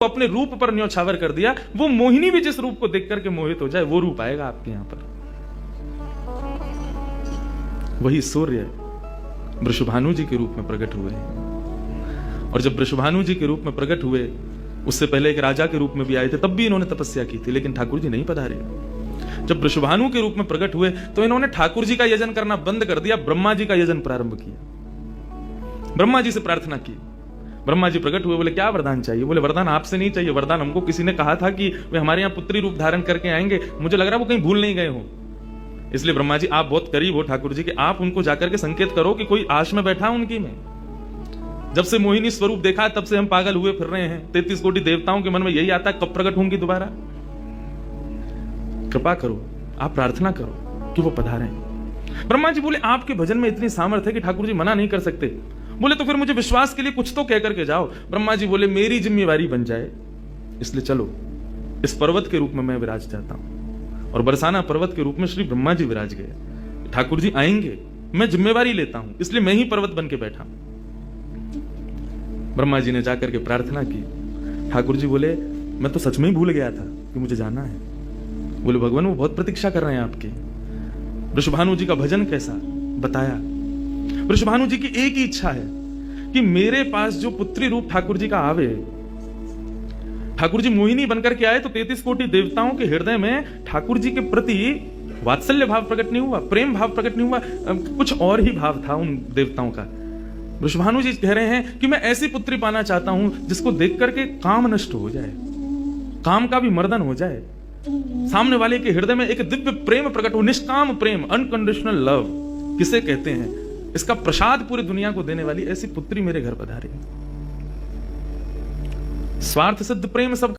अपने रूप पर न्यौछावर कर दिया। वो मोहिनी भी जिस रूप को देख करके मोहित हो जाए, वो रूप आएगा आपके यहां पर। वही सूर्य वृषभानु जी के रूप में प्रकट हुए, और जब वृषभानु जी के रूप में प्रकट हुए, उससे पहले एक राजा के रूप में भी आए थे, तब भी इन्होंने तपस्या की थी, लेकिन ठाकुर जी नहीं पधारे। जब वृषभानु के रूप में प्रकट हुए तो इन्होंने ठाकुर जी का यजन करना बंद कर दिया, ब्रह्मा जी का यजन प्रारंभ किया। ब्रह्मा जी से प्रार्थना की। ब्रह्मा जी प्रकट हुए, बोले क्या वरदान चाहिए? बोले वरदान आपसे नहीं चाहिए, वरदान हमको किसी ने कहा था कि वे हमारे यहाँ पुत्री रूप धारण करके आएंगे, मुझे लग रहा है वो कहीं भूल नहीं गए हो। इसलिए ब्रह्मा जी आप बहुत करीब हो ठाकुर जी के, आप उनको जाकर के संकेत करो कि कोई आश में बैठा उनकी में। जब से मोहिनी स्वरूप देखा तब से हम पागल हुए फिर रहे हैं। 33 कोटि देवताओं के मन में यही आता कब प्रकट होंगी दोबारा। कृपा करो, आप प्रार्थना करो कि वो पधारें। ब्रह्मा जी बोले आपके भजन में इतनी सामर्थ्य है कि ठाकुर जी मना नहीं कर सकते। बोले तो फिर मुझे विश्वास के लिए कुछ तो कह करके जाओ। ब्रह्मा जी बोले मेरी जिम्मेवारी बन जाए, इसलिए चलो इस पर्वत के रूप में मैं विराज चाहता हूं। और बरसाना पर्वत के रूप में श्री ब्रह्मा जी विराज गए। ठाकुर जी आएंगे, मैं जिम्मेवारी लेता हूं, इसलिए मैं ही पर्वत बन के बैठा। ब्रह्मा जी ने जाकर के प्रार्थना की। ठाकुर जी बोले मैं तो सच में ही भूल गया था कि मुझे जाना है। बोले भगवान वो बहुत प्रतीक्षा कर रहे हैं आपकी। वृषभानु जी का भजन कैसा बताया। वृषभानु जी की एक ही इच्छा है कि मेरे पास जो पुत्री रूप ठाकुर जी का आवे, ठाकुर जी मोहिनी बनकर के आए तो 33 कोटि देवताओं के हृदय में ठाकुर जी के प्रति वात्सल्य भाव प्रकट नहीं हुआ, प्रेम भाव प्रकट नहीं हुआ, कुछ और ही भाव था उन देवताओं का। वृषभानु जी कह रहे हैं कि मैं ऐसी पुत्री पाना चाहता हूं जिसको देख करके काम नष्ट हो जाए, काम का भी मर्दन हो जाए, सामने वाले के हृदय में एक दिव्य प्रेम प्रकट हो, निष्काम प्रेम, अनकंडीशनल लव किसे कहते हैं, इसका प्रसाद पूरी दुनिया को देने वाली ऐसी पुत्री मेरे घर पधारे। स्वार्थ सिद्ध प्रेम सब